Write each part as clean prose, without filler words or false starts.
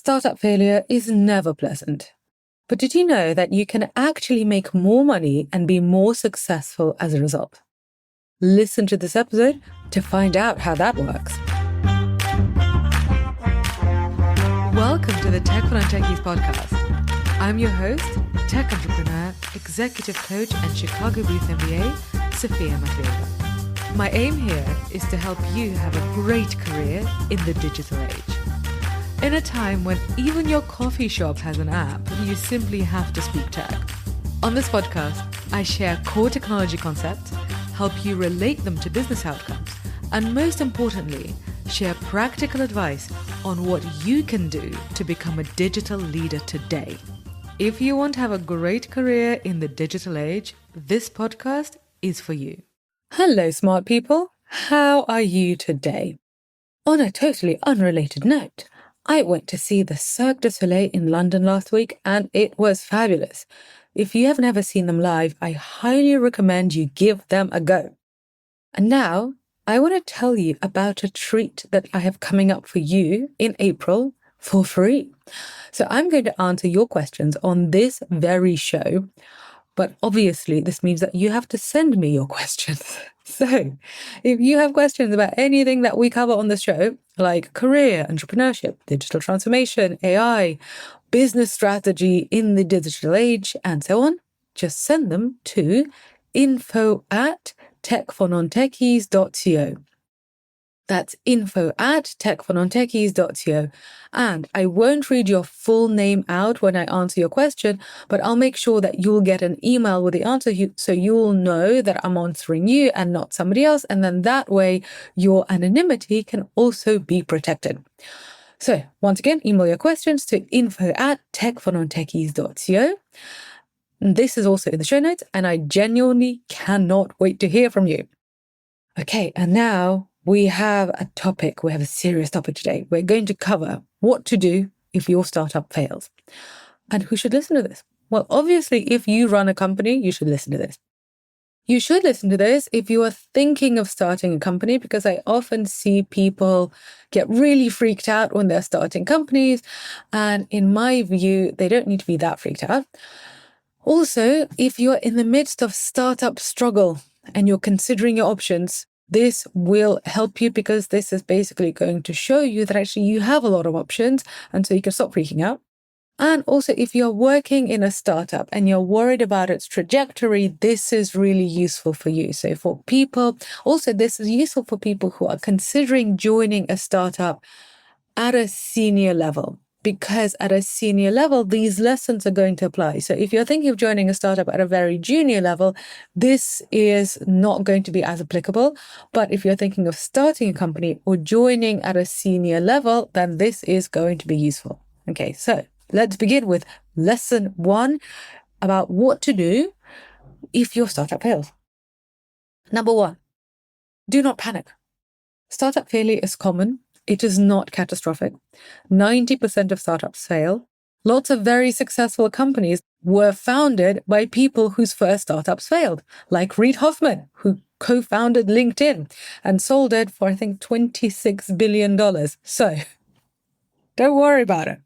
Startup failure is never pleasant. But did you know that you can actually make more money and be more successful as a result? Listen to this episode to find out how that works. Welcome to the Tech for Non-Techies podcast. I'm your host, tech entrepreneur, executive coach, and Chicago Booth MBA, Sophia Matveeva. My aim here is to help you have a great career in the digital age. In a time when even your coffee shop has an app, you simply have to speak tech. On this podcast, I share core technology concepts, help you relate them to business outcomes, and most importantly, share practical advice on what you can do to become a digital leader today. If you want to have a great career in the digital age, this podcast is for you. Hello, smart people. How are you today? On a totally unrelated note, I went to see the Cirque du Soleil in London last week, and it was fabulous. If you have never seen them live, I highly recommend you give them a go. And now, I want to tell you about a treat that I have coming up for you in April for free. So I'm going to answer your questions on this very show, but obviously this means that you have to send me your questions. So if you have questions about anything that we cover on the show, like career, entrepreneurship, digital transformation, AI, business strategy in the digital age, and so on, just send them to info@techfornontechies.co. That's info@techfornontechies.co. And I won't read your full name out when I answer your question, but I'll make sure that you'll get an email with the answer so you'll know that I'm answering you and not somebody else. And then that way your anonymity can also be protected. So once again, email your questions to info@techfornontechies.co. This is also in the show notes, and I genuinely cannot wait to hear from you. Okay, and now we have a serious topic today. We're going to cover what to do if your startup fails. And who should listen to this? Well, obviously, if you run a company, you should listen to this. You should listen to this if you are thinking of starting a company, because I often see people get really freaked out when they're starting companies. And in my view, they don't need to be that freaked out. Also, if you're in the midst of startup struggle and you're considering your options, this will help you, because this is basically going to show you that actually you have a lot of options, and so you can stop freaking out. And also, if you're working in a startup and you're worried about its trajectory, this is really useful for you. So for people, also this is useful for people who are considering joining a startup at a senior level, because at a senior level, these lessons are going to apply. So if you're thinking of joining a startup at a very junior level, this is not going to be as applicable. But if you're thinking of starting a company or joining at a senior level, then this is going to be useful. Okay, so let's begin with lesson 1 about what to do if your startup fails. Number 1, do not panic. Startup failure is common. It is not catastrophic. 90% of startups fail. Lots of very successful companies were founded by people whose first startups failed, like Reid Hoffman, who co-founded LinkedIn and sold it for, I think, $26 billion. So don't worry about it.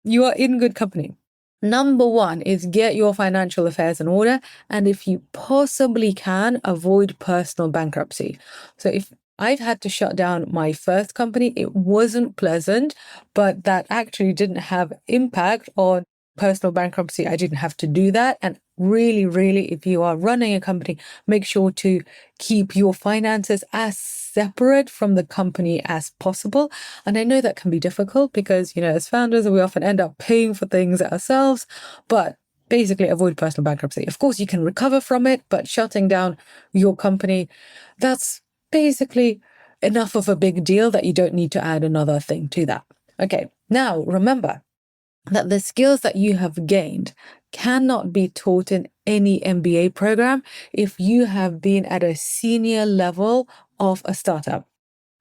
You are in good company. Number 1 is get your financial affairs in order. And if you possibly can, avoid personal bankruptcy. So if I've had to shut down my first company, it wasn't pleasant, but that actually didn't have impact on personal bankruptcy. I didn't have to do that. And really, if you are running a company, make sure to keep your finances as separate from the company as possible. And I know that can be difficult because, as founders, we often end up paying for things ourselves, but basically avoid personal bankruptcy. Of course, you can recover from it, but shutting down your company, that's basically enough of a big deal that you don't need to add another thing to that. Okay, now remember that the skills that you have gained cannot be taught in any MBA program if you have been at a senior level of a startup.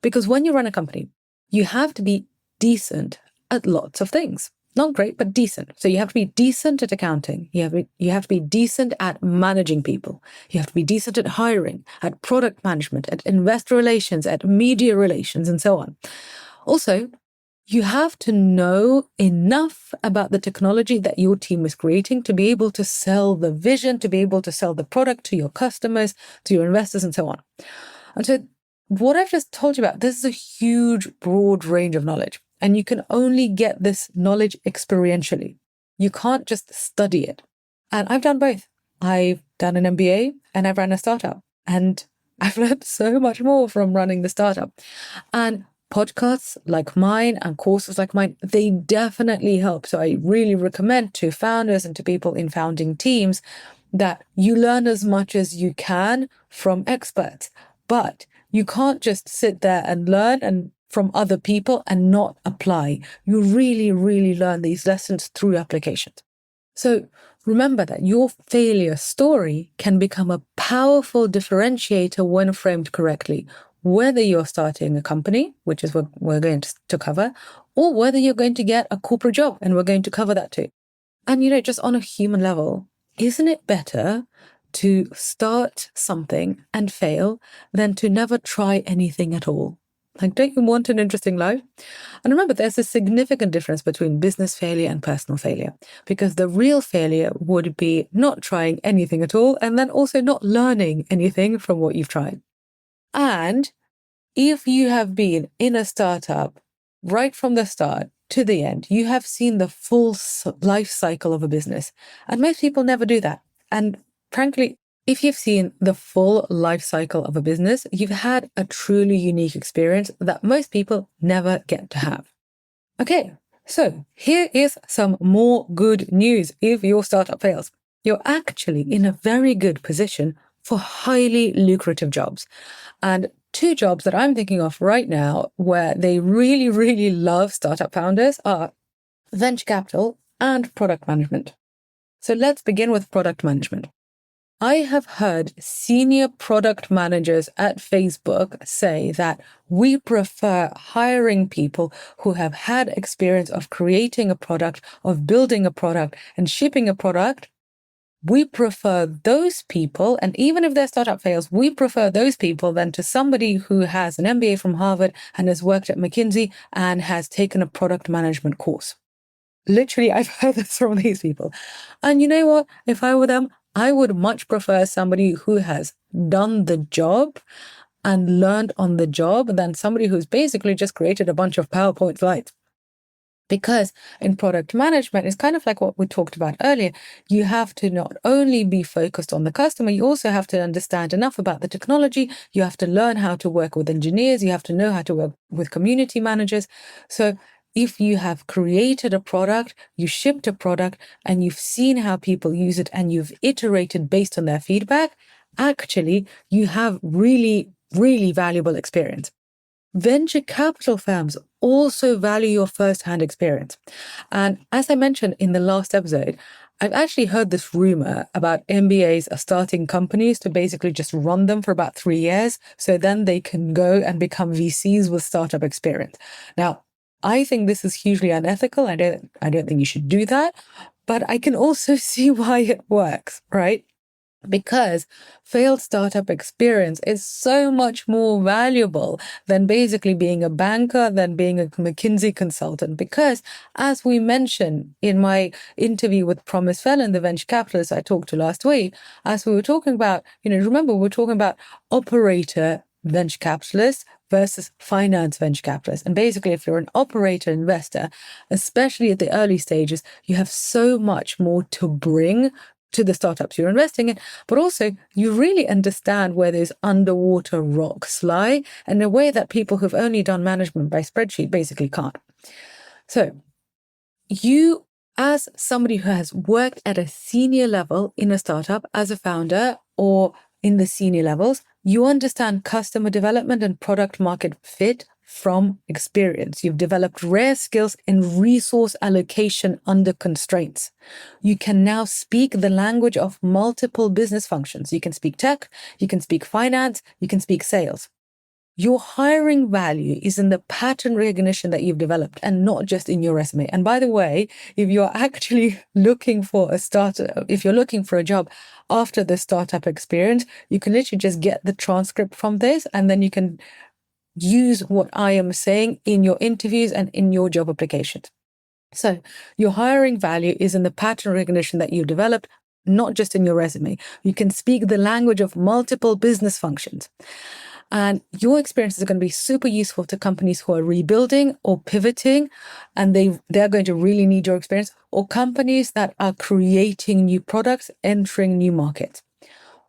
Because when you run a company, you have to be decent at lots of things. Not great, but decent. So you have to be decent at accounting. You have to be decent at managing people. You have to be decent at hiring, at product management, at investor relations, at media relations, and so on. Also, You have to know enough about the technology that your team is creating to be able to sell the vision, to be able to sell the product to your customers, to your investors, and so on. And so what I've just told you about, this is a huge, broad range of knowledge. And you can only get this knowledge experientially. You can't just study it. And I've done both. I've done an MBA and I've run a startup. And I've learned so much more from running the startup. And podcasts like mine and courses like mine, they definitely help. So I really recommend to founders and to people in founding teams that you learn as much as you can from experts, but you can't just sit there and learn and from other people and not apply. You really, really learn these lessons through applications. So remember that your failure story can become a powerful differentiator when framed correctly, whether you're starting a company, which is what we're going to cover, or whether you're going to get a corporate job, and we're going to cover that too. And, just on a human level, isn't it better to start something and fail than to never try anything at all? Like, don't you want an interesting life? And remember, there's a significant difference between business failure and personal failure, because the real failure would be not trying anything at all and then also not learning anything from what you've tried. And if you have been in a startup right from the start to the end, you have seen the full life cycle of a business. And most people never do that. And frankly, if you've seen the full life cycle of a business, you've had a truly unique experience that most people never get to have. Okay, so here is some more good news. If your startup fails, you're actually in a very good position for highly lucrative jobs. And two jobs that I'm thinking of right now where they really, really love startup founders are venture capital and product management. So let's begin with product management. I have heard senior product managers at Facebook say that we prefer hiring people who have had experience of creating a product, of building a product and shipping a product. We prefer those people, and even if their startup fails, we prefer those people than to somebody who has an MBA from Harvard and has worked at McKinsey and has taken a product management course. Literally, I've heard this from these people. And you know what? If I were them, I would much prefer somebody who has done the job and learned on the job than somebody who's basically just created a bunch of PowerPoint slides. Because in product management, it's kind of like what we talked about earlier. You have to not only be focused on the customer, you also have to understand enough about the technology. You have to learn how to work with engineers. You have to know how to work with community managers. So if you have created a product, you shipped a product, and you've seen how people use it and you've iterated based on their feedback, actually, you have really, really valuable experience. Venture capital firms also value your first-hand experience. And as I mentioned in the last episode, I've actually heard this rumor about MBAs are starting companies to basically just run them for about 3 years, so then they can go and become VCs with startup experience. Now, I think this is hugely unethical. I don't think you should do that, but I can also see why it works, right? Because failed startup experience is so much more valuable than basically being a banker, than being a McKinsey consultant. Because as we mentioned in my interview with Promise Felon, the venture capitalist I talked to last week, as we were talking about, remember we were talking about operator venture capitalists versus finance venture capitalists. And basically, if you're an operator investor, especially at the early stages, you have so much more to bring to the startups you're investing in, but also you really understand where those underwater rocks lie in a way that people who've only done management by spreadsheet basically can't. So you, as somebody who has worked at a senior level in a startup as a founder or in the senior levels, you understand customer development and product market fit from experience. You've developed rare skills in resource allocation under constraints. You can now speak the language of multiple business functions. You can speak tech, you can speak finance, you can speak sales. Your hiring value is in the pattern recognition that you've developed and not just in your resume. And by the way, if you're actually looking for a startup, if you're looking for a job after the startup experience, you can literally just get the transcript from this and then you can use what I am saying in your interviews and in your job applications. So your hiring value is in the pattern recognition that you developed, not just in your resume. You can speak the language of multiple business functions. And your experience is going to be super useful to companies who are rebuilding or pivoting, and they're going to really need your experience, or companies that are creating new products, entering new markets.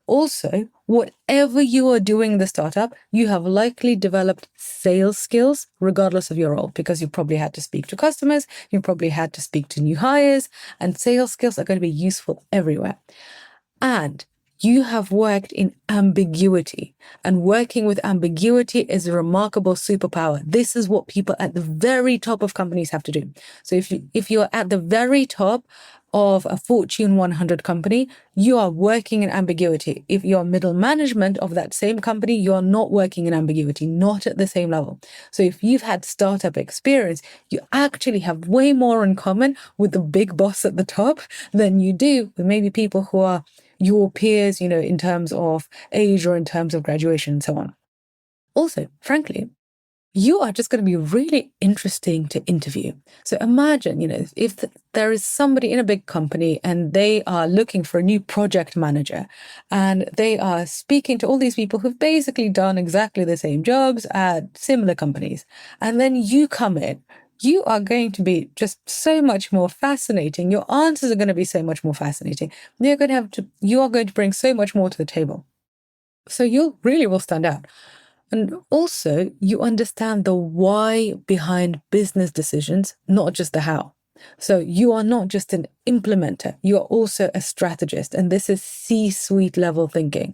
Also, whatever you are doing in the startup, you have likely developed sales skills regardless of your role, because you probably had to speak to customers, you probably had to speak to new hires, and sales skills are going to be useful everywhere. And you have worked in ambiguity, and working with ambiguity is a remarkable superpower. This is what people at the very top of companies have to do. So if you're at the very top of a Fortune 100 company, you are working in ambiguity. If you're middle management of that same company, you are not working in ambiguity, not at the same level. So if you've had startup experience, you actually have way more in common with the big boss at the top than you do with maybe people who are your peers, in terms of age or in terms of graduation and so on. Also, frankly, you are just going to be really interesting to interview. So imagine, if there is somebody in a big company and they are looking for a new project manager, and they are speaking to all these people who've basically done exactly the same jobs at similar companies. And then you come in, you are going to be just so much more fascinating. Your answers are going to be so much more fascinating. You are going to bring so much more to the table. So you really will stand out. And also, you understand the why behind business decisions, not just the how. So you are not just an implementer, you are also a strategist. And this is C-suite level thinking.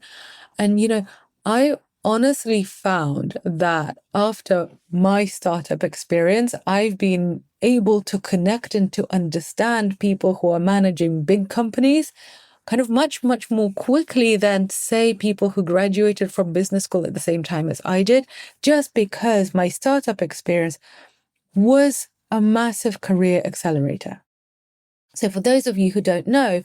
And, I honestly found that after my startup experience, I've been able to connect and to understand people who are managing big companies kind of much, much more quickly than, say, people who graduated from business school at the same time as I did, just because my startup experience was a massive career accelerator. So for those of you who don't know,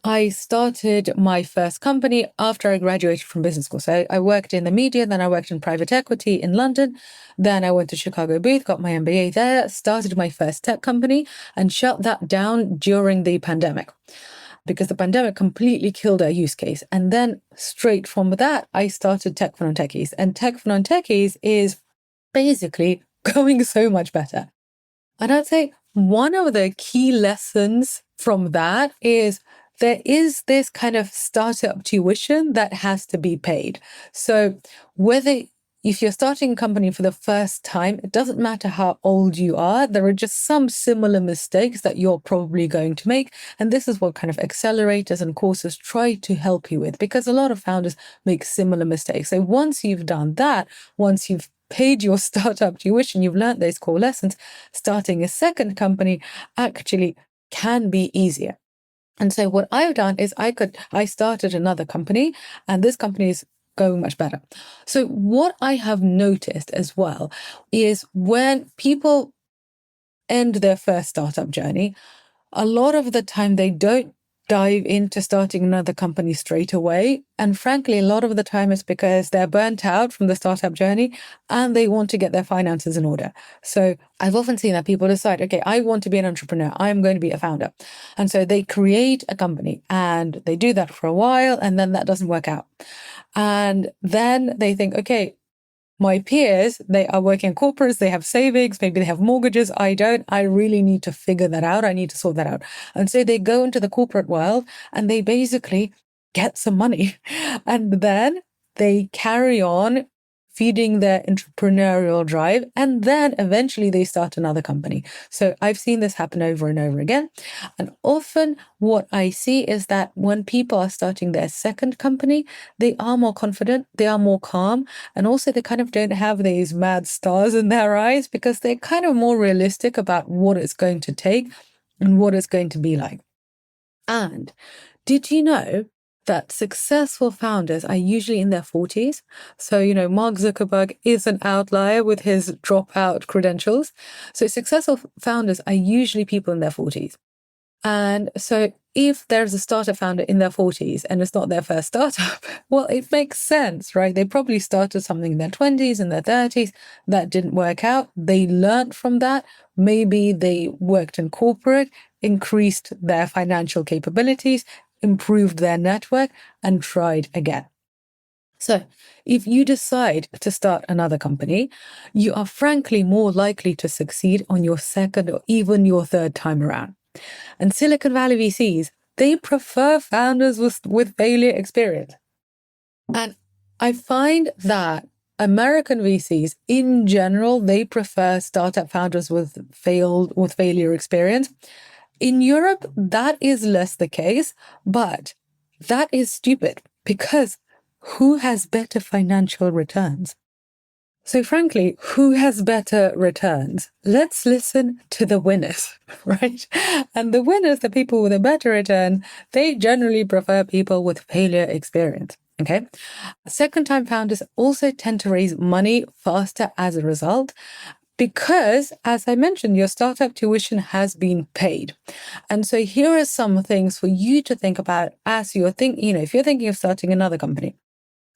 I started my first company after I graduated from business school. So I worked in the media, then I worked in private equity in London. Then I went to Chicago Booth, got my MBA there, started my first tech company, and shut that down during the pandemic, because the pandemic completely killed our use case. And then straight from that, I started Tech for Non-Techies. And Tech for Non-Techies is basically going so much better. And I'd say one of the key lessons from that is there is this kind of startup tuition that has to be paid. So if you're starting a company for the first time, it doesn't matter how old you are, there are just some similar mistakes that you're probably going to make. And this is what kind of accelerators and courses try to help you with, because a lot of founders make similar mistakes. So once you've done that, once you've paid your startup tuition, you've learned those core lessons, starting a second company actually can be easier. And so what I've done is I started another company, and this company is going much better. So what I have noticed as well is when people end their first startup journey, a lot of the time they don't dive into starting another company straight away. And frankly, a lot of the time it's because they're burnt out from the startup journey and they want to get their finances in order. So I've often seen that people decide, okay, I want to be an entrepreneur. I'm going to be a founder. And so they create a company and they do that for a while, and then that doesn't work out. And then they think, okay, my peers, they are working in corporates, they have savings, maybe they have mortgages. I don't. I really need to figure that out. I need to sort that out. And so they go into the corporate world and they basically get some money. And then they carry on feeding their entrepreneurial drive, and then eventually they start another company. So I've seen this happen over and over again. And often what I see is that when people are starting their second company, they are more confident, they are more calm, and also they kind of don't have these mad stars in their eyes, because they're kind of more realistic about what it's going to take and what it's going to be like. And did you know that successful founders are usually in their 40s? So, Mark Zuckerberg is an outlier with his dropout credentials. So successful founders are usually people in their 40s. And so if there's a startup founder in their 40s and it's not their first startup, well, it makes sense, right? They probably started something in their 20s, in their 30s, that didn't work out. They learned from that. Maybe they worked in corporate, increased their financial capabilities, improved their network, and tried again. So, if you decide to start another company, you are frankly more likely to succeed on your second or even your third time around. And Silicon Valley VCs, they prefer founders with failure experience. And I find that American VCs in general, they prefer startup founders with failure experience. In Europe, that is less the case, but that is stupid because who has better financial returns? So frankly, who has better returns? Let's listen to the winners, right? And the winners, the people with a better return, they generally prefer people with failure experience, okay? Second-time founders also tend to raise money faster as a result because, as I mentioned, your startup tuition has been paid. And so here are some things for you to think about as you're if you're thinking of starting another company.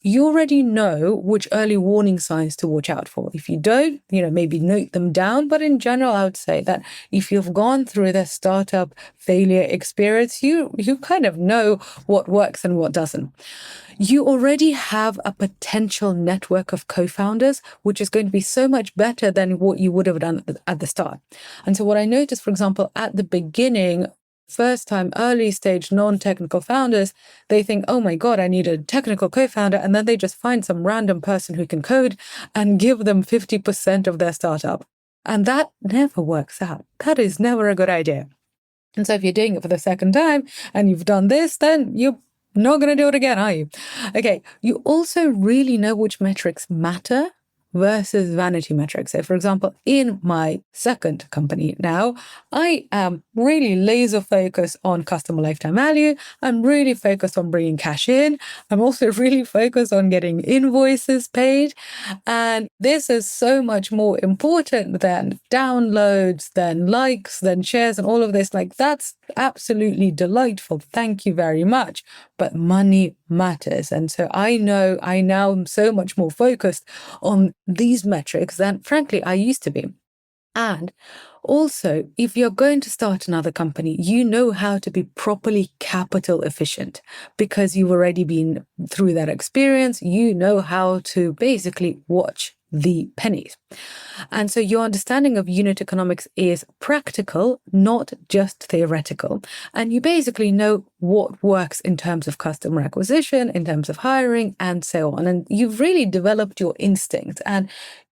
You already know which early warning signs to watch out for. If you don't, maybe note them down. But in general, I would say that if you've gone through the startup failure experience, you kind of know what works and what doesn't. You already have a potential network of co-founders, which is going to be so much better than what you would have done at the start. And so what I noticed, for example, at the beginning, first time, early stage, non-technical founders, they think, oh my God, I need a technical co-founder. And then they just find some random person who can code and give them 50% of their startup. And that never works out. That is never a good idea. And so if you're doing it for the second time and you've done this, then you're not going to do it again, are you? Okay. You also really know which metrics matter versus vanity metrics. So for example, in my second company now, I am really laser focused on customer lifetime value. I'm really focused on bringing cash in. I'm also really focused on getting invoices paid. And this is so much more important than downloads, than likes, than shares, and all of this. Like, that's absolutely delightful. Thank you very much. But money matters. And so I know I now am so much more focused on these metrics than, frankly, I used to be. And also, if you're going to start another company, you know how to be properly capital efficient because you've already been through that experience. You know how to basically watch the pennies. And so your understanding of unit economics is practical, not just theoretical. And you basically know what works in terms of customer acquisition, in terms of hiring, and so on. And you've really developed your instincts. And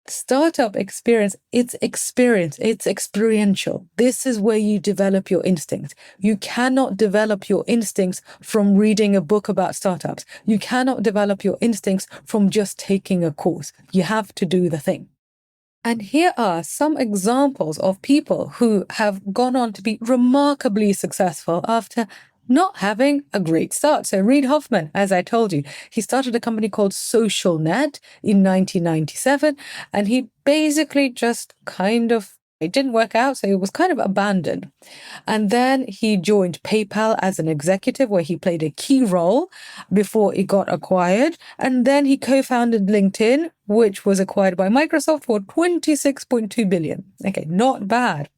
startup experience, it's experiential. This is where you develop your instincts. You cannot develop your instincts from reading a book about startups. You cannot develop your instincts from just taking a course. You have to do the thing. And here are some examples of people who have gone on to be remarkably successful after not having a great start. So Reid Hoffman, as I told you, he started a company called SocialNet in 1997, and he basically just it didn't work out, so it was kind of abandoned. And then he joined PayPal as an executive, where he played a key role before it got acquired. And then he co-founded LinkedIn, which was acquired by Microsoft for $26.2 billion. Okay, not bad.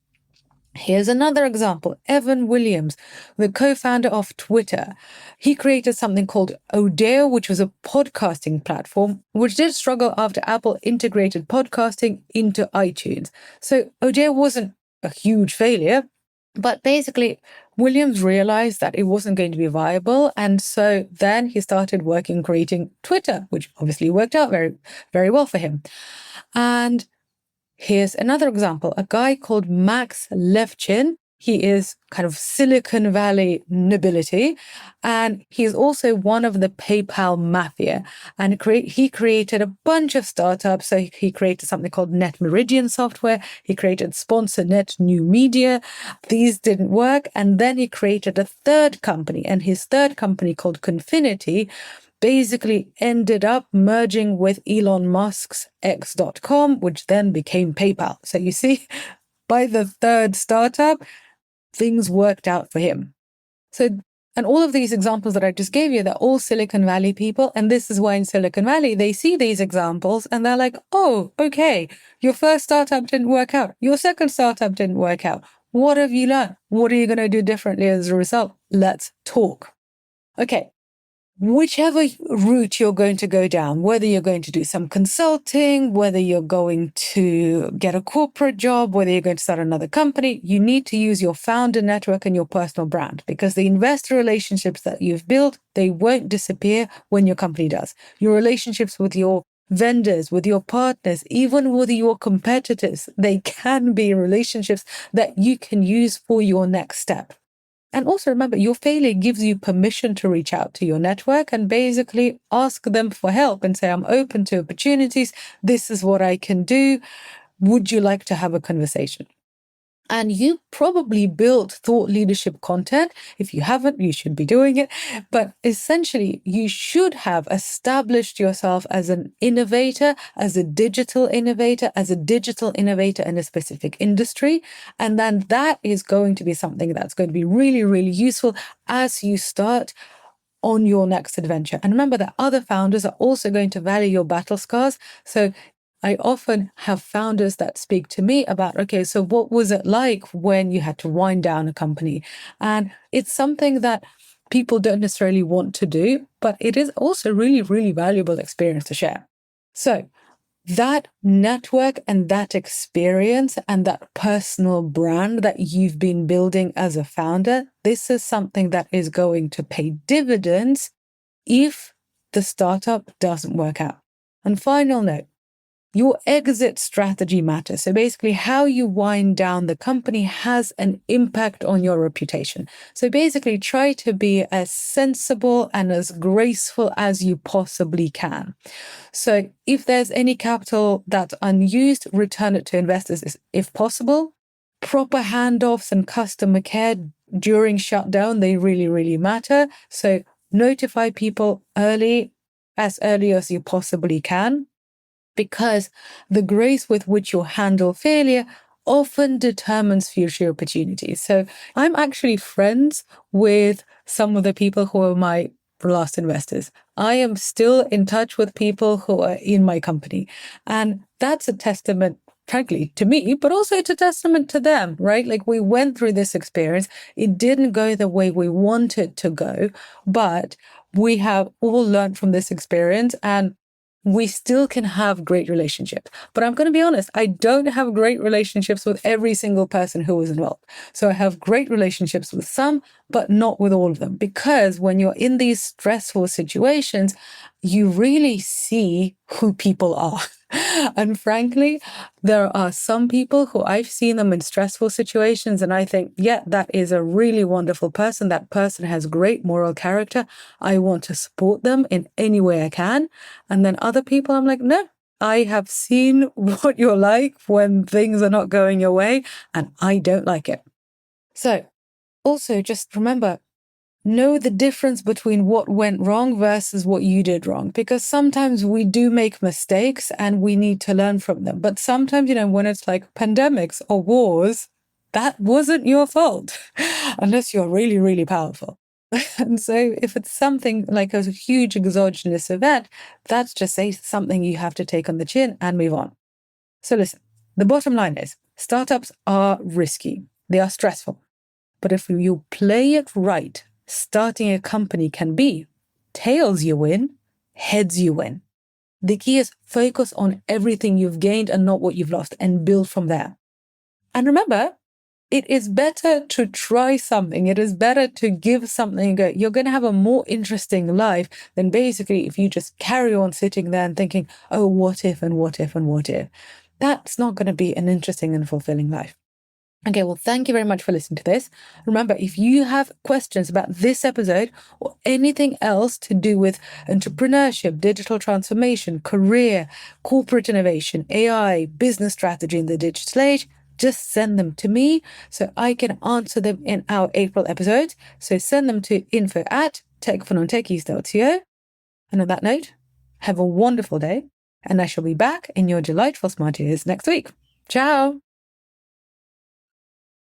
Here's another example. Evan Williams, the co-founder of Twitter. He created something called Odeo, which was a podcasting platform, which did struggle after Apple integrated podcasting into iTunes. So Odeo wasn't a huge failure, but basically Williams realized that it wasn't going to be viable. And so then he started working, creating Twitter, which obviously worked out very, very well for him. And here's another example, a guy called Max Levchin. He is kind of Silicon Valley nobility, and he's also one of the PayPal mafia. And he created a bunch of startups. So he created something called Net Meridian Software. He created SponsorNet New Media. These didn't work. And then he created a third company, and his third company called Confinity basically ended up merging with Elon Musk's X.com, which then became PayPal. So you see, by the third startup, things worked out for him. So, and all of these examples that I just gave you, they're all Silicon Valley people. And this is why in Silicon Valley, they see these examples and they're like, oh, okay, your first startup didn't work out. Your second startup didn't work out. What have you learned? What are you going to do differently as a result? Let's talk. Okay. Whichever route you're going to go down, whether you're going to do some consulting, whether you're going to get a corporate job, whether you're going to start another company, you need to use your founder network and your personal brand, because the investor relationships that you've built, they won't disappear when your company does. Your relationships with your vendors, with your partners, even with your competitors, they can be relationships that you can use for your next step. And also remember, your failure gives you permission to reach out to your network and basically ask them for help and say, I'm open to opportunities. This is what I can do. Would you like to have a conversation? And you probably built thought leadership content. If you haven't, you should be doing it. But essentially, you should have established yourself as an innovator, as a digital innovator, in a specific industry. And then that is going to be something that's going to be really, really useful as you start on your next adventure. And remember that other founders are also going to value your battle scars. So I often have founders that speak to me about, okay, so what was it like when you had to wind down a company? And it's something that people don't necessarily want to do, but it is also really, really valuable experience to share. So that network and that experience and that personal brand that you've been building as a founder, this is something that is going to pay dividends if the startup doesn't work out. And final note, your exit strategy matters. So basically, how you wind down the company has an impact on your reputation. So basically, try to be as sensible and as graceful as you possibly can. So if there's any capital that's unused, return it to investors if possible. Proper handoffs and customer care during shutdown, they really, really matter. So notify people as early as you possibly can, because the grace with which you handle failure often determines future opportunities. So I'm actually friends with some of the people who are my last investors. I am still in touch with people who are in my company. And that's a testament, frankly, to me, but also it's a testament to them, right? Like, we went through this experience. It didn't go the way we wanted to go, but we have all learned from this experience, and we still can have great relationships. But I'm going to be honest, I don't have great relationships with every single person who was involved. So I have great relationships with some, but not with all of them. Because when you're in these stressful situations, you really see who people are. And frankly, there are some people who I've seen them in stressful situations, and I think, yeah, that is a really wonderful person. That person has great moral character. I want to support them in any way I can. And then other people, I'm like, no, I have seen what you're like when things are not going your way, and I don't like it. So also just remember, know the difference between what went wrong versus what you did wrong, because sometimes we do make mistakes and we need to learn from them. But sometimes, when it's like pandemics or wars, that wasn't your fault, unless you're really, really powerful. And so if it's something like a huge exogenous event, that's just something you have to take on the chin and move on. So listen, the bottom line is startups are risky. They are stressful. But if you play it right, starting a company can be tails you win, heads you win. The key is focus on everything you've gained and not what you've lost, and build from there. And remember, it is better to try something. It is better to give something a go. You're going to have a more interesting life than basically if you just carry on sitting there and thinking, oh, what if and what if and what if. That's not going to be an interesting and fulfilling life. Okay, well, thank you very much for listening to this. Remember, if you have questions about this episode or anything else to do with entrepreneurship, digital transformation, career, corporate innovation, AI, business strategy in the digital age, just send them to me so I can answer them in our April episode. So send them to info@techfornontechies.co. And on that note, have a wonderful day, and I shall be back in your delightful smart ears next week. Ciao!